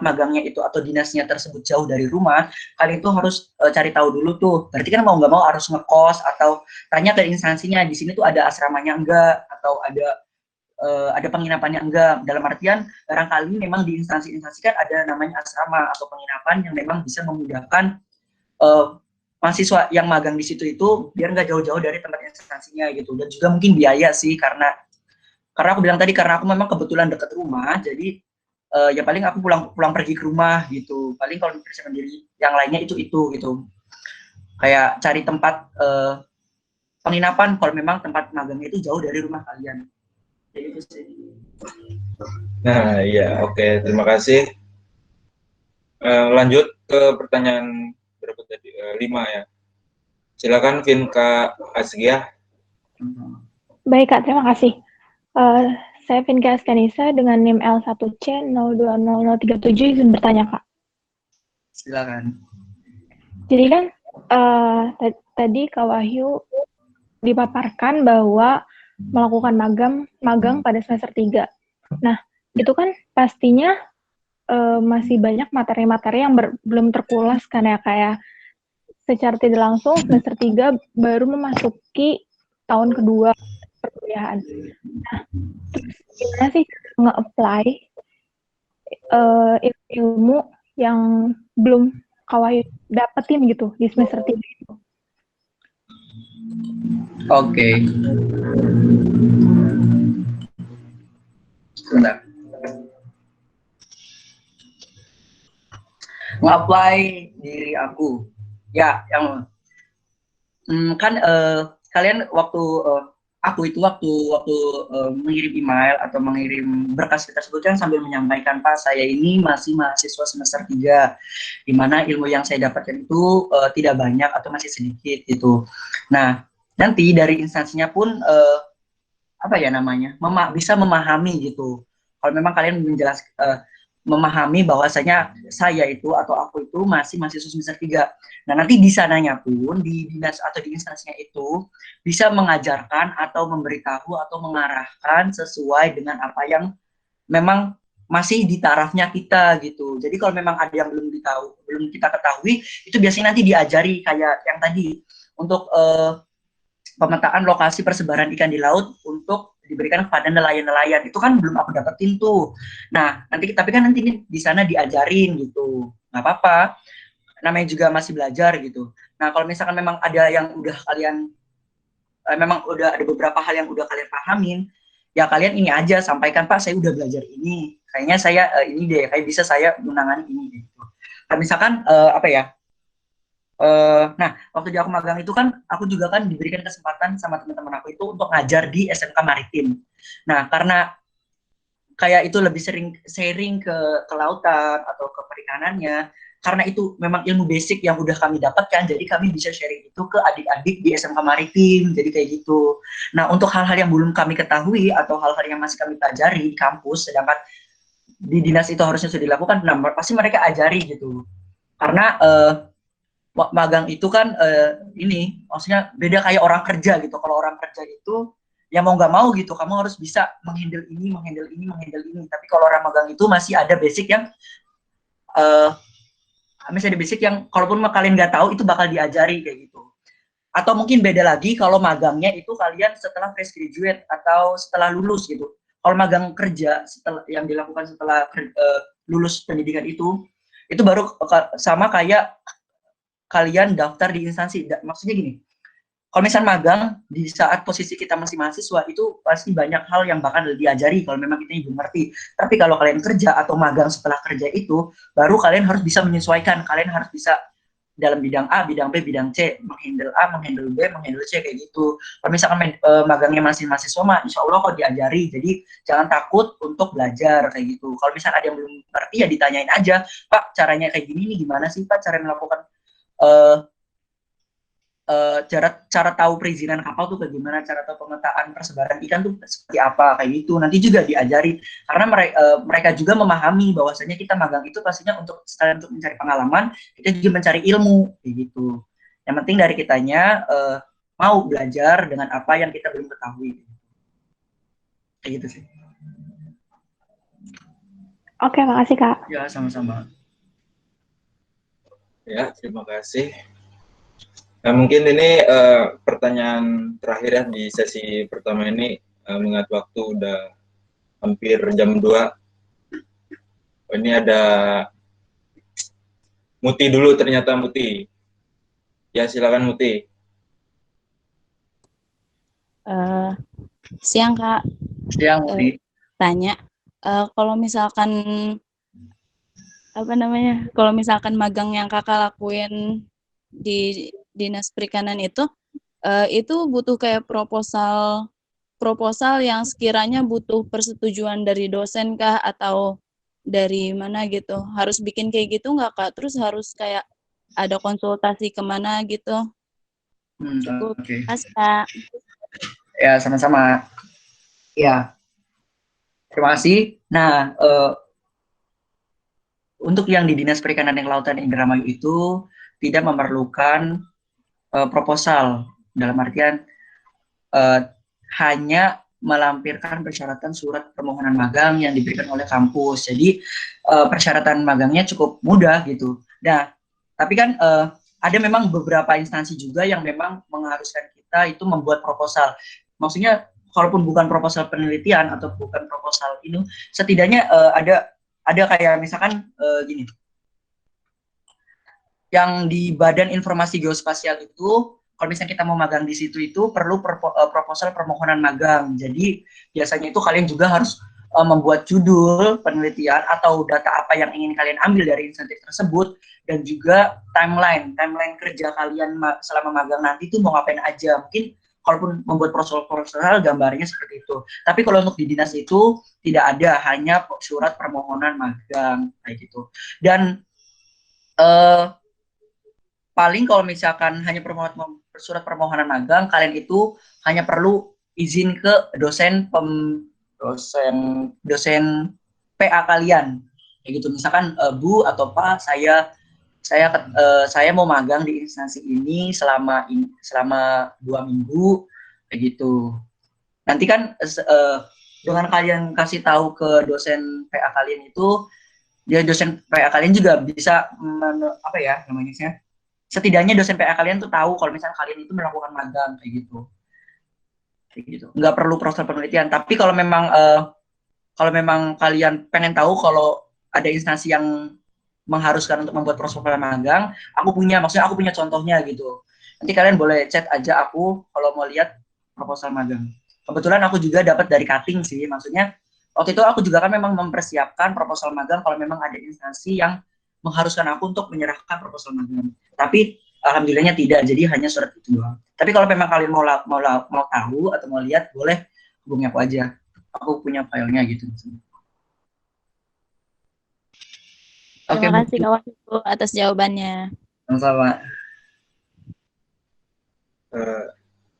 magangnya itu atau dinasnya tersebut jauh dari rumah, kalian itu harus cari tahu dulu tuh. Berarti kan mau nggak mau harus ngekos atau tanya ke instansinya, di sini tuh ada asramanya enggak atau ada penginapannya enggak. Dalam artian barangkali memang di instansi-instansi kan ada namanya asrama atau penginapan yang memang bisa memudahkan mahasiswa yang magang di situ itu biar nggak jauh-jauh dari tempat instansinya gitu. Dan juga mungkin biaya sih karena aku bilang tadi karena aku memang kebetulan dekat rumah, jadi ya paling aku pulang pergi ke rumah gitu. Paling kalau persiapan diri yang lainnya itu gitu. Kayak cari tempat penginapan kalau memang tempat magangnya itu jauh dari rumah kalian. Nah, iya, oke. Terima kasih. Lanjut ke pertanyaan berapa tadi? 5 ya. Silakan Vinka Asgiah. Baik Kak, terima kasih. Saya Vinka Askanisa dengan NIM L1C020037 izin bertanya Kak. Silakan. Jadi kan tadi Kak Wahyu dipaparkan bahwa melakukan magang pada semester 3. Nah, itu kan pastinya masih banyak materi-materi yang belum terkulas kan ya, kayak secara tidak langsung semester 3 baru memasuki tahun kedua perkuliahan. Nah, terus gimana sih nge-apply ilmu yang belum Kak Wahyu dapetin gitu di semester 3 itu? Oke. Sebentar. Nge-apply diri aku. Ya, yang kan kalian waktu aku itu waktu mengirim email atau mengirim berkas tersebut kan sambil menyampaikan, Pak, saya ini masih mahasiswa semester 3, di mana ilmu yang saya dapatkan itu tidak banyak atau masih sedikit gitu. Nah, nanti dari instansinya pun bisa memahami gitu. Kalau memang kalian memahami bahwasanya saya itu atau aku itu masih mahasiswa semester 3. Nah, nanti di sananya pun di dinas atau di instansinya itu bisa mengajarkan atau memberitahu atau mengarahkan sesuai dengan apa yang memang masih di tarafnya kita gitu. Jadi kalau memang ada yang belum kita ketahui, itu biasanya nanti diajari kayak yang tadi untuk pemetaan lokasi persebaran ikan di laut untuk diberikan kepada nelayan-nelayan. Itu kan belum aku dapetin tuh. Nah, tapi kan nanti di sana diajarin gitu. Nggak apa-apa. namanya juga masih belajar gitu. Nah, kalau misalkan memang ada yang udah kalian memang udah ada beberapa hal yang udah kalian pahamin, ya kalian ini aja sampaikan, Pak, saya udah belajar ini. Kayaknya saya ini deh, kayak bisa saya menangani ini gitu. Nah, misalkan apa ya? Nah, waktu di aku magang itu kan aku juga kan diberikan kesempatan sama teman-teman aku itu untuk ngajar di SMK Maritim. Nah, karena kayak itu lebih sering sharing ke kelautan atau ke perikanannya, karena itu memang ilmu basic yang udah kami dapatkan, jadi kami bisa sharing itu ke adik-adik di SMK Maritim, jadi kayak gitu. Nah, untuk hal-hal yang belum kami ketahui atau hal-hal yang masih kami pelajari di kampus, sedangkan di dinas itu harusnya sudah dilakukan, nah pasti mereka ajari gitu. Karena magang itu kan ini maksudnya beda kayak orang kerja gitu. Kalau orang kerja itu ya mau nggak mau gitu, kamu harus bisa menghandle ini. Tapi kalau orang magang itu masih ada basic yang kalaupun kalian nggak tahu itu bakal diajari kayak gitu. Atau mungkin beda lagi kalau magangnya itu kalian setelah fresh graduate atau setelah lulus gitu. Kalau magang kerja setelah yang dilakukan setelah lulus pendidikan itu baru sama kayak kalian daftar di instansi. Maksudnya gini, kalau misalnya magang di saat posisi kita masih mahasiswa itu pasti banyak hal yang bakal diajari kalau memang kita belum ngerti. Tapi kalau kalian kerja atau magang setelah kerja itu, baru kalian harus bisa menyesuaikan. Kalian harus bisa dalam bidang A, bidang B, bidang C, menghandle A, menghandle B, menghandle C kayak gitu. Kalau misalkan magangnya masih mahasiswa mah, insya Allah kok diajari. Jadi jangan takut untuk belajar kayak gitu. Kalau misalkan ada yang belum ngerti ya ditanyain aja, Pak caranya kayak gini nih gimana sih Pak cara melakukan cara tahu perizinan kapal tuh bagaimana, cara tahu pemetaan persebaran ikan tuh seperti apa kayak gitu. Nanti juga diajari karena mereka juga memahami bahwasanya kita magang itu pastinya untuk selain untuk mencari pengalaman, kita juga mencari ilmu kayak gitu. Yang penting dari kitanya mau belajar dengan apa yang kita belum ketahui. Kayak gitu sih. Oke, makasih Kak. Ya, sama-sama. Ya, terima kasih. Nah, mungkin ini pertanyaan terakhir ya di sesi pertama ini, mengingat waktu udah hampir jam 2. Ini ada Muti dulu ternyata, Muti. Ya, silakan Muti. Siang Kak. Siang Muti. Tanya, kalau misalkan kalau misalkan magang yang Kakak lakuin di Dinas Perikanan itu butuh kayak proposal yang sekiranya butuh persetujuan dari dosen kah atau dari mana gitu? Harus bikin kayak gitu nggak Kak? Terus harus kayak ada konsultasi kemana gitu? Oke. Kak. Ya, sama-sama. Ya, terima kasih. Nah, untuk yang di Dinas Perikanan dan Kelautan Indramayu itu tidak memerlukan proposal, dalam artian hanya melampirkan persyaratan surat permohonan magang yang diberikan oleh kampus. Jadi persyaratan magangnya cukup mudah gitu. Nah, tapi kan ada memang beberapa instansi juga yang memang mengharuskan kita itu membuat proposal. Maksudnya walaupun bukan proposal penelitian atau bukan proposal ini, setidaknya ada kayak misalkan gini. Yang di Badan Informasi Geospasial itu, kalau misalnya kita mau magang di situ itu perlu proposal permohonan magang. Jadi biasanya itu kalian juga harus membuat judul penelitian atau data apa yang ingin kalian ambil dari insentif tersebut, dan juga timeline kerja kalian selama magang nanti itu mau ngapain aja. Mungkin kalaupun membuat proposal gambarnya seperti itu. Tapi kalau untuk di dinas itu tidak ada, hanya surat permohonan magang kayak gitu. Dan paling kalau misalkan hanya surat permohonan magang, kalian itu hanya perlu izin ke dosen PA kalian, kayak gitu. Misalkan Bu atau Pak, saya mau magang di instansi ini selama 2 minggu, kayak gitu. Nanti kan dengan kalian kasih tahu ke dosen PA kalian itu, dia dosen PA kalian juga bisa setidaknya dosen PA kalian tuh tahu kalau misalnya kalian itu melakukan magang kayak gitu. Nggak perlu proses penelitian. Tapi kalau memang kalian pengen tahu kalau ada instansi yang mengharuskan untuk membuat proposal magang, maksudnya aku punya contohnya gitu. Nanti kalian boleh chat aja aku kalau mau lihat proposal magang. Kebetulan aku juga dapat dari cutting sih, maksudnya waktu itu aku juga kan memang mempersiapkan proposal magang kalau memang ada instansi yang mengharuskan aku untuk menyerahkan proposal magang. Tapi alhamdulillahnya tidak, jadi hanya surat itu doang. Tapi kalau memang kalian mau tahu atau mau lihat, boleh hubungi aku aja. Aku punya filenya gitu. Terima kasih Kak Wahyu atas jawabannya. Sama-sama.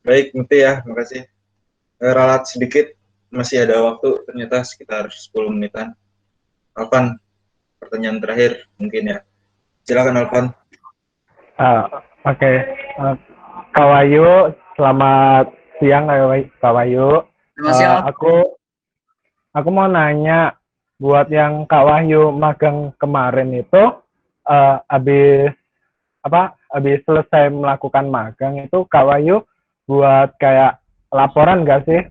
Baik, Muti ya, makasih. Ralat sedikit, masih ada waktu, ternyata sekitar 10 menitan. Alvan, pertanyaan terakhir mungkin ya. Silakan Alvan. Oke. Kak Wahyu, selamat siang Kak Wahyu. Aku mau nanya, buat yang Kak Wahyu magang kemarin itu, habis selesai melakukan magang itu Kak Wahyu buat kayak laporan nggak sih?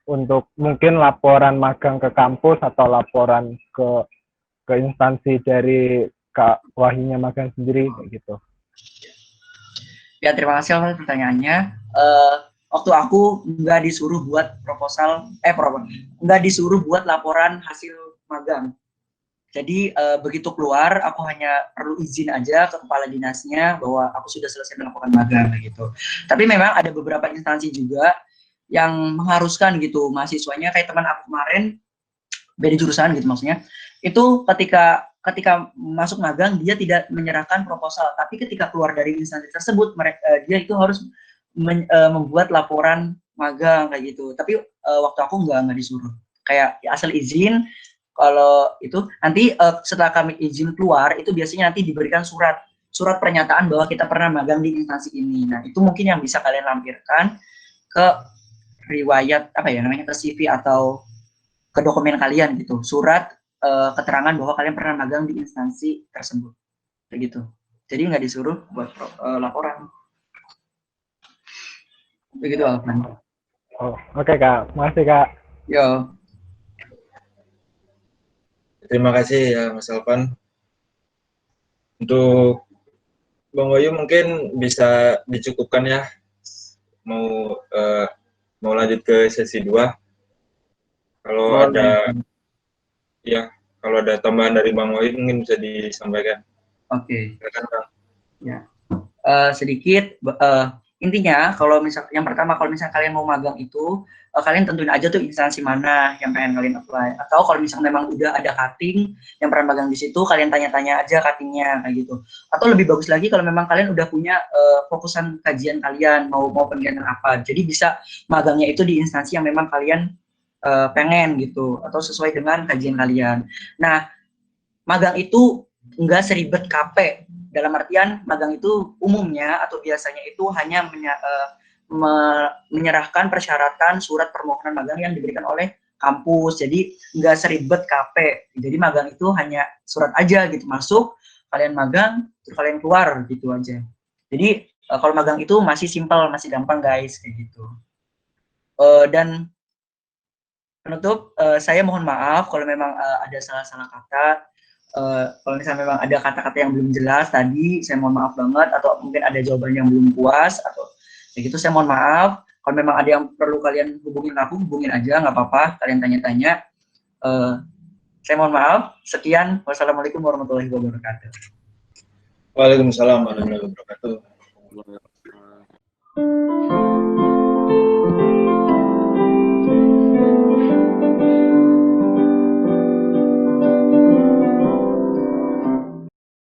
Untuk mungkin laporan magang ke kampus atau laporan ke instansi dari Kak Wahyunya magang sendiri kayak gitu. Ya, terima kasih atas pertanyaannya. Waktu aku nggak disuruh buat nggak disuruh buat laporan hasil magang. Jadi begitu keluar, aku hanya perlu izin aja ke kepala dinasnya bahwa aku sudah selesai melakukan magang gitu. Tapi memang ada beberapa instansi juga yang mengharuskan gitu mahasiswanya, kayak teman aku kemarin beda jurusan gitu maksudnya. Itu ketika masuk magang dia tidak menyerahkan proposal, tapi ketika keluar dari instansi tersebut dia itu harus membuat laporan magang kayak gitu. Tapi waktu aku nggak disuruh, kayak asal izin. Kalau itu nanti setelah kami izin keluar itu biasanya nanti diberikan surat pernyataan bahwa kita pernah magang di instansi ini. Nah itu mungkin yang bisa kalian lampirkan ke riwayat ke CV atau ke dokumen kalian gitu, surat keterangan bahwa kalian pernah magang di instansi tersebut kayak gitu. Jadi nggak disuruh buat laporan begitu Alvan. Oke Kak, makasih Kak. Yo. Terima kasih ya Mas Alvan. Untuk Bang Wahyu mungkin bisa dicukupkan ya. Mau lanjut ke sesi 2. Kalau ada tambahan dari Bang Wahyu mungkin bisa disampaikan. Oke. Ya. Sedikit intinya yang pertama kalau misalnya kalian mau magang itu kalian tentuin aja tuh instansi mana yang pengen kalian apply, atau kalau misalnya memang udah ada cutting yang pernah magang di situ, kalian tanya-tanya aja cuttingnya kayak gitu. Atau lebih bagus lagi kalau memang kalian udah punya fokusan kajian kalian mau penelitian apa, jadi bisa magangnya itu di instansi yang memang kalian pengen gitu atau sesuai dengan kajian kalian. Nah magang itu enggak seribet KP, dalam artian magang itu umumnya atau biasanya itu hanya menyerahkan persyaratan surat permohonan magang yang diberikan oleh kampus, jadi nggak seribet KP. Jadi magang itu hanya surat aja gitu, masuk, kalian magang, terus kalian keluar gitu aja. Jadi kalau magang itu masih simpel, masih gampang guys kayak gitu. Dan penutup, saya mohon maaf kalau memang ada salah-salah kata. Kalau misalnya memang ada kata-kata yang belum jelas tadi, saya mohon maaf banget, atau mungkin ada jawaban yang belum puas atau kayak gitu, saya mohon maaf. Kalau memang ada yang perlu kalian hubungin aja, nggak apa-apa, kalian tanya-tanya. Saya mohon maaf. Sekian, wassalamualaikum warahmatullahi wabarakatuh. Waalaikumsalam warahmatullahi wabarakatuh.